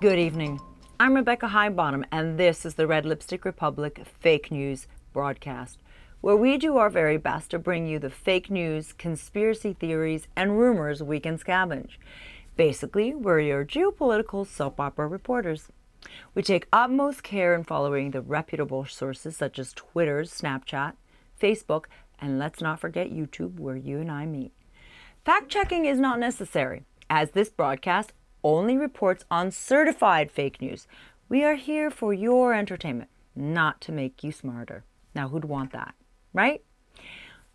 Good evening. I'm Rebecca Highbottom, and this is the Red Lipstick Republic Fake News broadcast, where we do our very best to bring you the fake news, conspiracy theories, and rumors we can scavenge. Basically, we're your geopolitical soap opera reporters. We take utmost care in following the reputable sources such as Twitter's, Snapchat, Facebook, and let's not forget YouTube, where you and I meet. Fact-checking is not necessary, as this broadcast only reports on certified fake news. We are here for your entertainment, not to make you smarter. Now, who'd want that, right?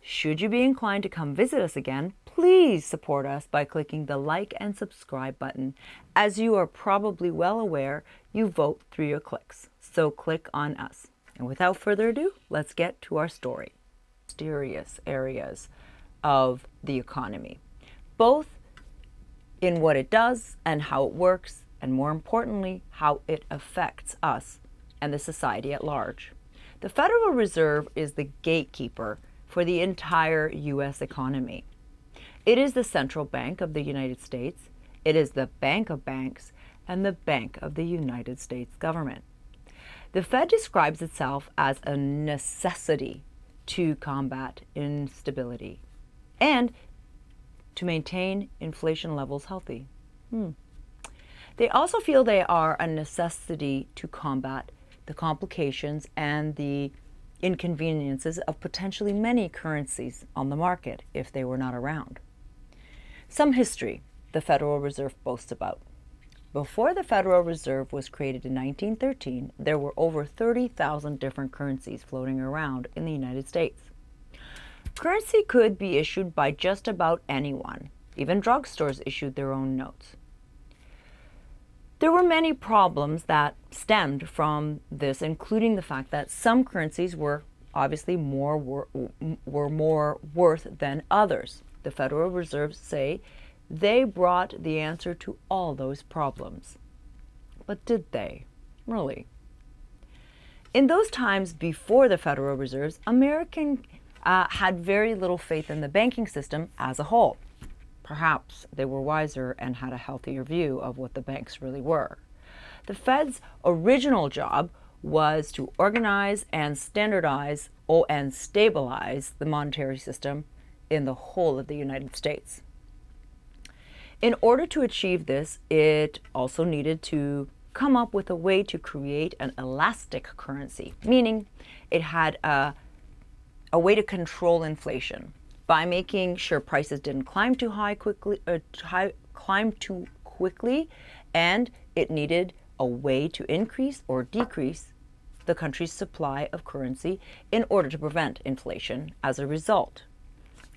Should you be inclined to come visit us again, please support us by clicking the like and subscribe button. As you are probably well aware, you vote through your clicks, so click on us. And without further ado, let's get to our story. Mysterious areas of the economy, both in what it does and how it works, and more importantly, how it affects us and the society at large. The Federal Reserve is the gatekeeper for the entire U.S. economy. It is the central bank of the United States, it is the bank of banks, and the bank of the United States government. The Fed describes itself as a necessity to combat instability and to maintain inflation levels healthy. They also feel they are a necessity to combat the complications and the inconveniences of potentially many currencies on the market if they were not around. Some history the Federal Reserve boasts about. Before the Federal Reserve was created in 1913, there were over 30,000 different currencies floating around in the United States. Currency could be issued by just about anyone. Even drugstores issued their own notes. There were many problems that stemmed from this, including the fact that some currencies were obviously more worth than others. The Federal Reserve say they brought the answer to all those problems. But did they? Really? In those times before the Federal Reserves, American had very little faith in the banking system as a whole. Perhaps they were wiser and had a healthier view of what the banks really were. The Fed's original job was to organize and standardize and stabilize the monetary system in the whole of the United States. In order to achieve this, it also needed to come up with a way to create an elastic currency, meaning it had a way to control inflation by making sure prices didn't climb too quickly, and it needed a way to increase or decrease the country's supply of currency in order to prevent inflation. As a result,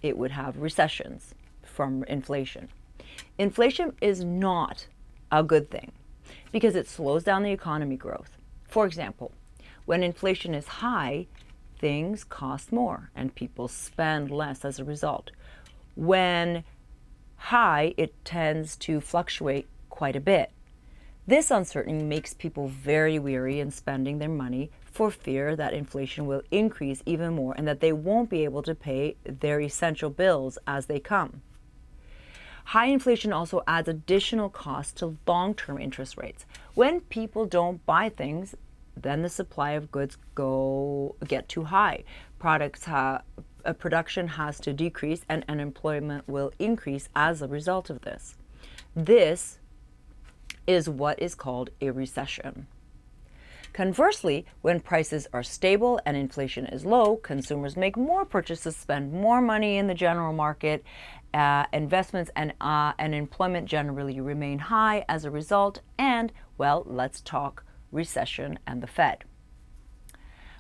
it would have recessions from inflation. Inflation is not a good thing because it slows down the economy growth. For example, when inflation is high, things cost more and people spend less as a result. When high, it tends to fluctuate quite a bit. This uncertainty makes people very weary in spending their money for fear that inflation will increase even more and that they won't be able to pay their essential bills as they come. High inflation also adds additional costs to long-term interest rates. When people don't buy things, then the supply of goods get too high. Production has to decrease and unemployment will increase as a result of this. This is what is called a recession. Conversely, when prices are stable and inflation is low, consumers make more purchases, spend more money in the general market, investments and employment generally remain high as a result, and, well, let's talk recession and the Fed.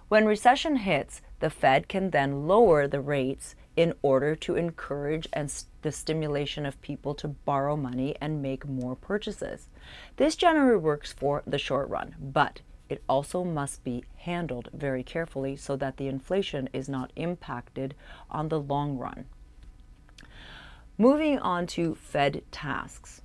When recession hits, the Fed can then lower the rates in order to encourage the stimulation of people to borrow money and make more purchases. This generally works for the short run, but it also must be handled very carefully so that the inflation is not impacted on the long run. Moving on to Fed tasks.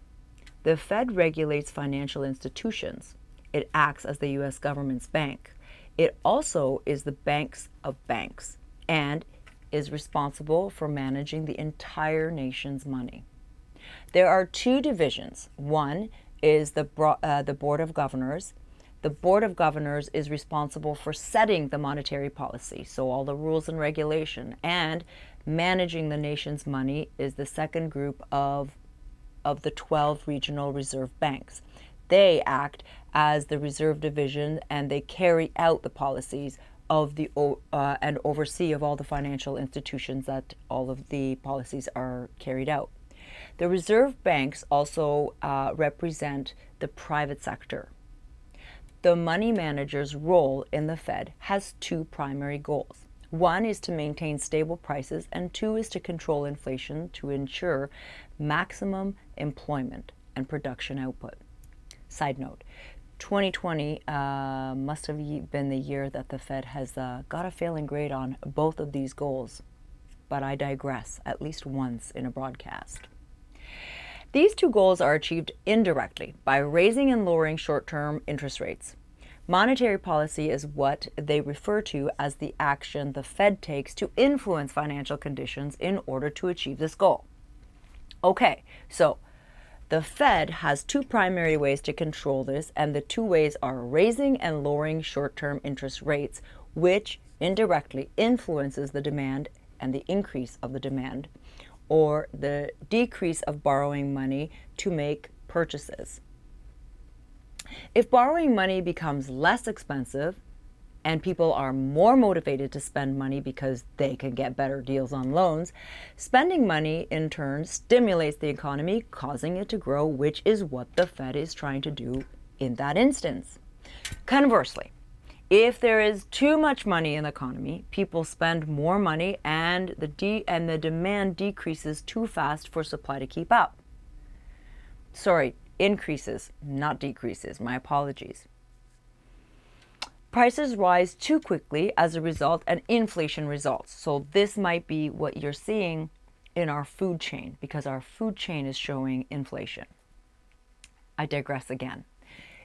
The Fed regulates financial institutions. It acts as the U.S. government's bank. It also is the banks of banks and is responsible for managing the entire nation's money. There are two divisions. One is the Board of Governors. The Board of Governors is responsible for setting the monetary policy, so all the rules and regulation, and managing the nation's money is the second group of the 12 regional reserve banks. They act as the reserve division, and they carry out the policies of the and oversee of all the financial institutions that all of the policies are carried out. The reserve banks also represent the private sector. The money manager's role in the Fed has two primary goals. One is to maintain stable prices, and two is to control inflation to ensure maximum employment and production output. Side note, 2020 must have been the year that the Fed has got a failing grade on both of these goals, but I digress at least once in a broadcast. These two goals are achieved indirectly by raising and lowering short-term interest rates. Monetary policy is what they refer to as the action the Fed takes to influence financial conditions in order to achieve this goal. Okay, so the Fed has two primary ways to control this, and the two ways are raising and lowering short-term interest rates, which indirectly influences the demand and the increase of the demand, or the decrease of borrowing money to make purchases. If borrowing money becomes less expensive and people are more motivated to spend money because they can get better deals on loans, spending money in turn stimulates the economy, causing it to grow, which is what the Fed is trying to do in that instance. Conversely, if there is too much money in the economy, people spend more money, and the demand decreases too fast for supply to keep up. Sorry, increases, not decreases. My apologies. Prices rise too quickly as a result, and inflation results. So this might be what you're seeing in our food chain, because our food chain is showing inflation. I digress again.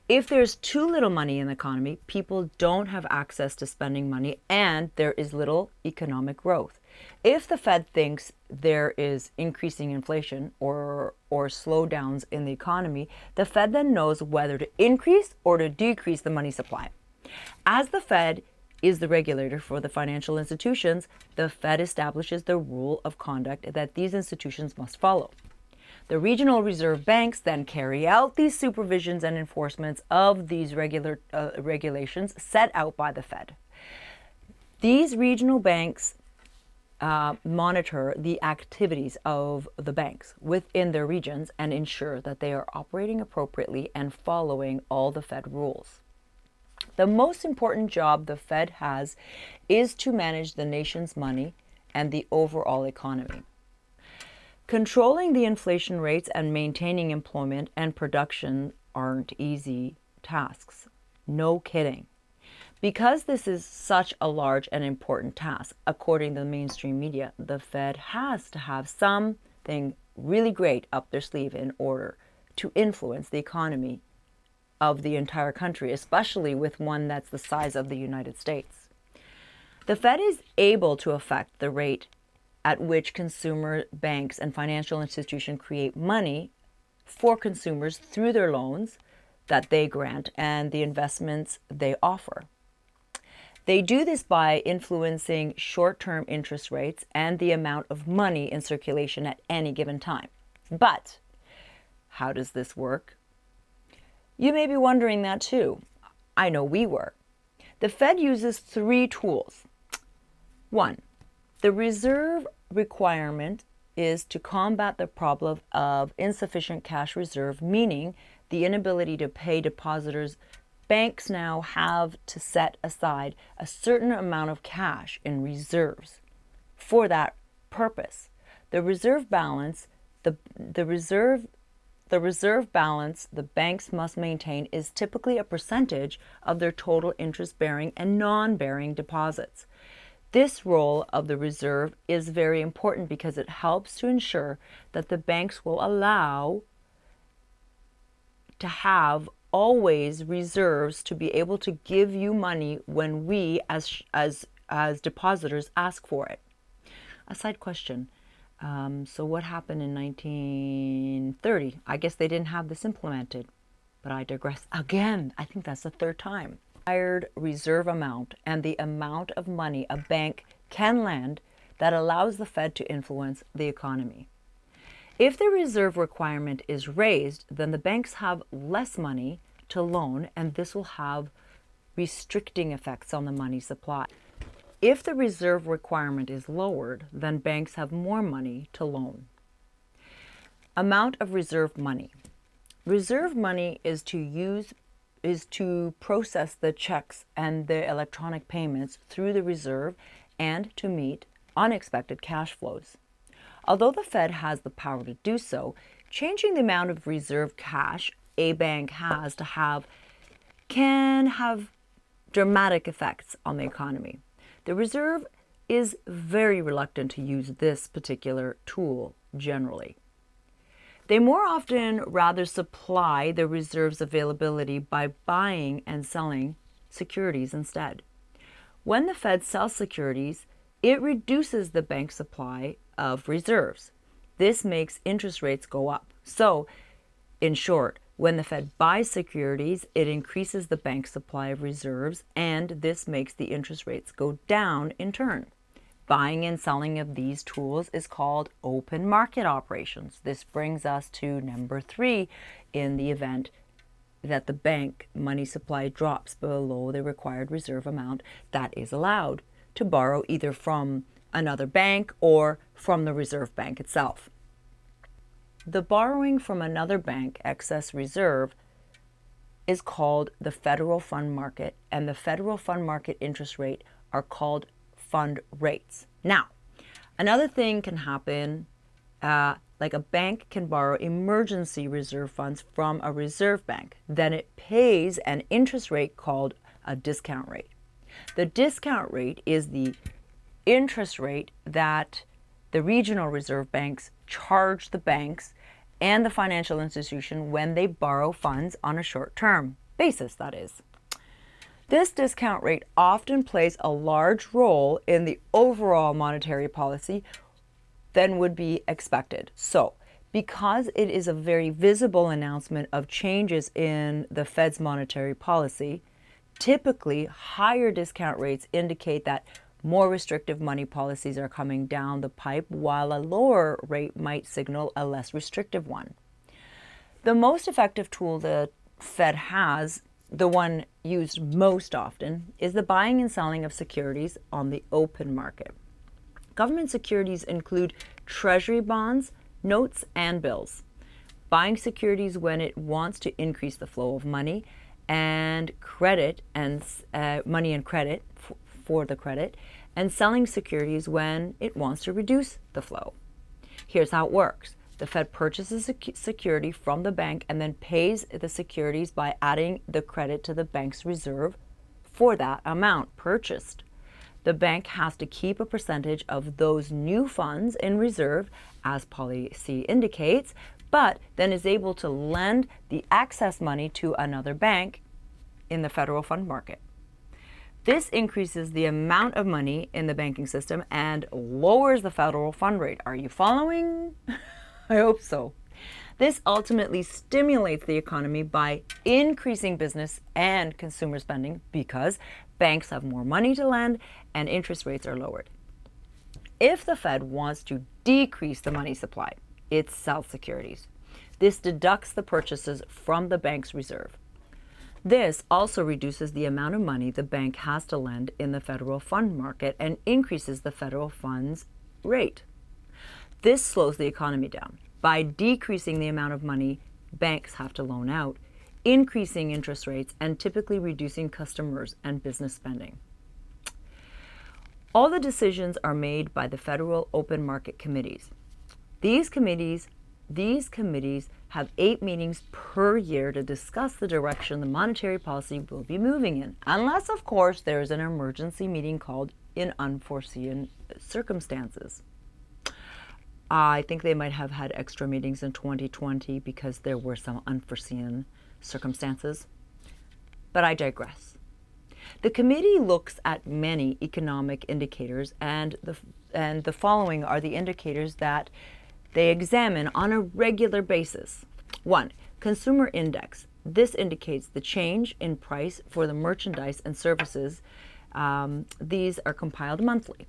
If there's too little money in the economy, people don't have access to spending money, and there is little economic growth. If the Fed thinks there is increasing inflation or slowdowns in the economy, the Fed then knows whether to increase or to decrease the money supply. As the Fed is the regulator for the financial institutions, the Fed establishes the rule of conduct that these institutions must follow. The regional reserve banks then carry out these supervisions and enforcements of these regulations set out by the Fed. These regional banks monitor the activities of the banks within their regions and ensure that they are operating appropriately and following all the Fed rules. The most important job the Fed has is to manage the nation's money and the overall economy. Controlling the inflation rates and maintaining employment and production aren't easy tasks. No kidding. Because this is such a large and important task, according to the mainstream media, the Fed has to have something really great up their sleeve in order to influence the economy of the entire country, especially with one that's the size of the United States. The Fed is able to affect the rate at which consumer banks and financial institutions create money for consumers through their loans that they grant and the investments they offer. They do this by influencing short-term interest rates and the amount of money in circulation at any given time. But how does this work? You may be wondering that too. I know we were. The Fed uses three tools. One, the reserve requirement is to combat the problem of insufficient cash reserve, meaning the inability to pay depositors. Banks now have to set aside a certain amount of cash in reserves for that purpose. The reserve balance, the reserve balance the banks must maintain is typically a percentage of their total interest-bearing and non-bearing deposits. This role of the reserve is very important because it helps to ensure that the banks will allow to have always reserves to be able to give you money when we as depositors ask for it. A side question. So what happened in 1930? I guess they didn't have this implemented. But I digress again. I think that's the third time. Required reserve amount and the amount of money a bank can lend that allows the Fed to influence the economy. If the reserve requirement is raised, then the banks have less money to loan, and this will have restricting effects on the money supply. If the reserve requirement is lowered, then banks have more money to loan. Amount of reserve money. Reserve money is to process the checks and the electronic payments through the reserve and to meet unexpected cash flows. Although the Fed has the power to do so, changing the amount of reserve cash a bank has to have can have dramatic effects on the economy. The reserve is very reluctant to use this particular tool generally. They more often rather supply the reserve's availability by buying and selling securities instead. When the Fed sells securities, it reduces the bank's supply of reserves. This makes interest rates go up. So, in short, when the Fed buys securities, it increases the bank's supply of reserves, and this makes the interest rates go down in turn. Buying and selling of these tools is called open market operations. This brings us to number 3 in the event that the bank money supply drops below the required reserve amount that is allowed to borrow either from another bank or from the reserve bank itself. The borrowing from another bank excess reserve is called the federal fund market, and the federal fund market interest rate are called fund rates. Now, another thing can happen, like a bank can borrow emergency reserve funds from a reserve bank. Then it pays an interest rate called a discount rate. The discount rate is the interest rate that the regional reserve banks charge the banks and the financial institution when they borrow funds on a short-term basis, that is. This discount rate often plays a large role in the overall monetary policy than would be expected. So, because it is a very visible announcement of changes in the Fed's monetary policy, typically higher discount rates indicate that more restrictive money policies are coming down the pipe, while a lower rate might signal a less restrictive one. The most effective tool the Fed has, the one used most often, is the buying and selling of securities on the open market. Government securities include treasury bonds, notes, and bills. Buying securities when it wants to increase the flow of money and credit, and money and credit for the credit, and selling securities when it wants to reduce the flow. Here's how it works. The Fed purchases a security from the bank and then pays the securities by adding the credit to the bank's reserve for that amount purchased. The bank has to keep a percentage of those new funds in reserve, as policy indicates, but then is able to lend the excess money to another bank in the federal fund market. This increases the amount of money in the banking system and lowers the federal fund rate. Are you following? I hope so. This ultimately stimulates the economy by increasing business and consumer spending because banks have more money to lend and interest rates are lowered. If the Fed wants to decrease the money supply, it sells securities. This deducts the purchases from the bank's reserve. This also reduces the amount of money the bank has to lend in the federal fund market and increases the federal funds rate. This slows the economy down by decreasing the amount of money banks have to loan out, increasing interest rates, and typically reducing customers and business spending. All the decisions are made by the federal open market committees. These committees have 8 meetings per year to discuss the direction the monetary policy will be moving in, unless, of course, there is an emergency meeting called in unforeseen circumstances. I think they might have had extra meetings in 2020 because there were some unforeseen circumstances. But I digress. The committee looks at many economic indicators, and the following are the indicators that they examine on a regular basis. 1. Consumer index. This indicates the change in price for the merchandise and services. These are compiled monthly.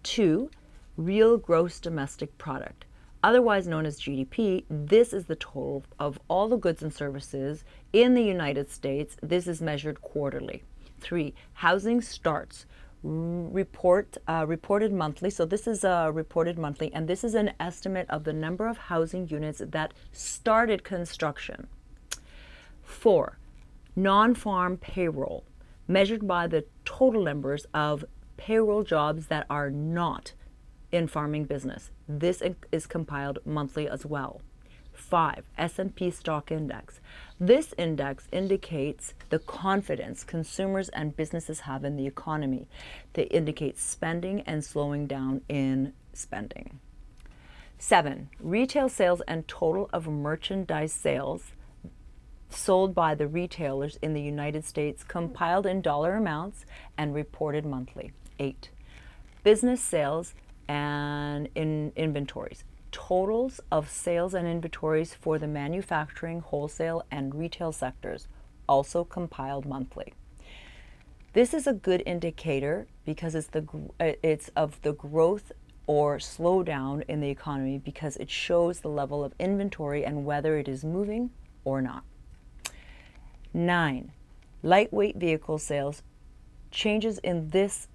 2, real gross domestic product, otherwise known as GDP. This is the total of all the goods and services in the United States. This is measured quarterly. 3, housing starts, reported monthly. So this is reported monthly, and this is an estimate of the number of housing units that started construction. 4, non-farm payroll, measured by the total numbers of payroll jobs that are not in farming business. This is compiled monthly as well. 5, S&P stock index. This index indicates the confidence consumers and businesses have in the economy. They indicate spending and slowing down in spending. 7, retail sales and total of merchandise sales sold by the retailers in the United States, compiled in dollar amounts and reported monthly. 8, business sales and inventories. Totals of sales and inventories for the manufacturing, wholesale, and retail sectors, also compiled monthly. This is a good indicator because it's of the growth or slowdown in the economy, because it shows the level of inventory and whether it is moving or not. 9, lightweight vehicle sales. Changes in this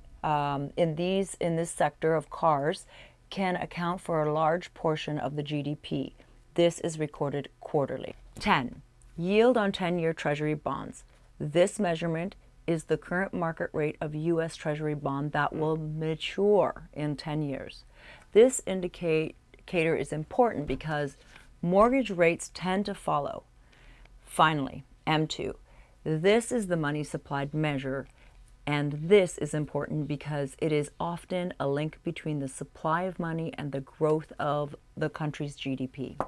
sector of cars can account for a large portion of the GDP. This is recorded quarterly. 10, yield on 10-year Treasury bonds. This measurement is the current market rate of U.S. Treasury bond that will mature in 10 years. This indicator is important because mortgage rates tend to follow. Finally, M2. This is the money supplied measure, and this is important because it is often a link between the supply of money and the growth of the country's GDP.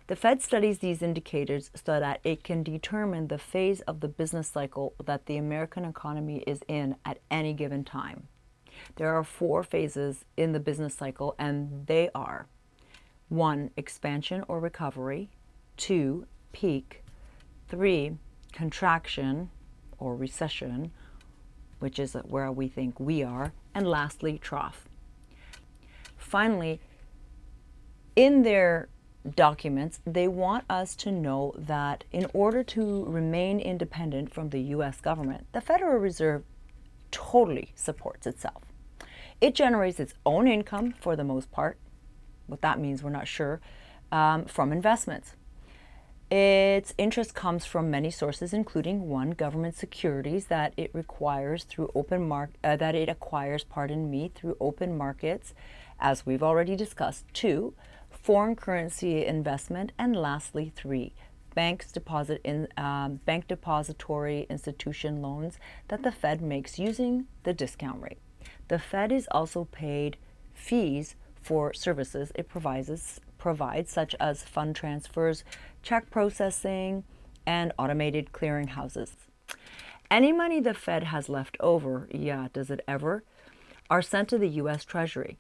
The Fed studies these indicators so that it can determine the phase of the business cycle that the American economy is in at any given time. There are 4 phases in the business cycle, and they are: 1, expansion or recovery; 2, peak; 3, contraction or recession, which is where we think we are; and lastly, trough. Finally, in their documents, they want us to know that in order to remain independent from the U.S. government, the Federal Reserve totally supports itself. It generates its own income for the most part. What that means, we're not sure, from investments. Its interest comes from many sources, including 1, government securities that it acquires through open markets, as we've already discussed; 2, foreign currency investment; and lastly, 3, bank depository institution loans that the Fed makes using the discount rate. The Fed is also paid fees for services it provides, such as fund transfers, check processing, and automated clearinghouses. Any money the Fed has left over, does it ever, are sent to the U.S. Treasury.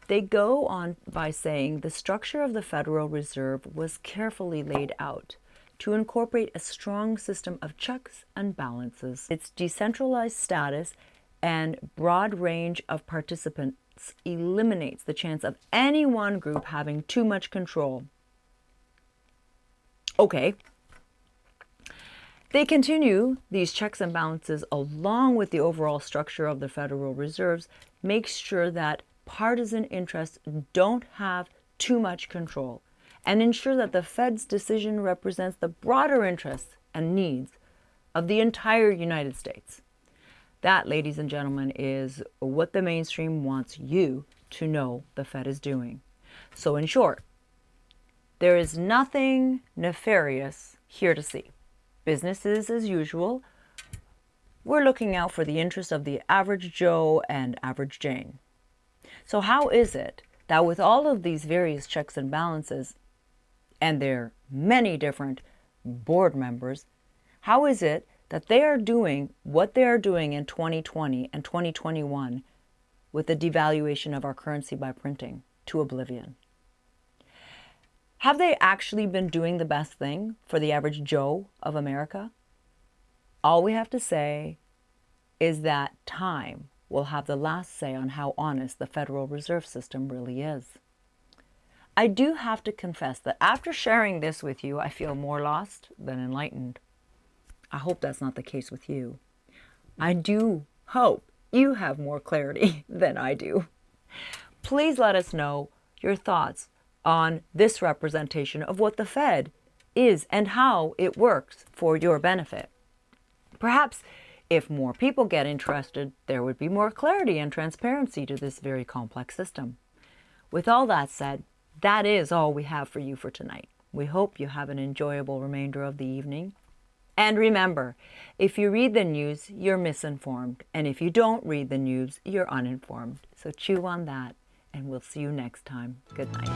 They go on by saying the structure of the Federal Reserve was carefully laid out to incorporate a strong system of checks and balances. Its decentralized status and broad range of participants eliminates the chance of any one group having too much control. Okay. They continue, these checks and balances, along with the overall structure of the Federal Reserves, make sure that partisan interests don't have too much control, and ensure that the Fed's decision represents the broader interests and needs of the entire United States. That, ladies and gentlemen, is what the mainstream wants you to know the Fed is doing. So in short, there is nothing nefarious here to see. Business is as usual. We're looking out for the interests of the average Joe and average Jane. So how is it that with all of these various checks and balances and their many different board members, how is it that they are doing what they are doing in 2020 and 2021 with the devaluation of our currency by printing to oblivion? Have they actually been doing the best thing for the average Joe of America? All we have to say is that time will have the last say on how honest the Federal Reserve System really is. I do have to confess that after sharing this with you, I feel more lost than enlightened. I hope that's not the case with you. I do hope you have more clarity than I do. Please let us know your thoughts on this representation of what the Fed is and how it works for your benefit. Perhaps if more people get interested, there would be more clarity and transparency to this very complex system. With all that said, that is all we have for you for tonight. We hope you have an enjoyable remainder of the evening. And remember, if you read the news, you're misinformed. And if you don't read the news, you're uninformed. So chew on that, and we'll see you next time. Good night.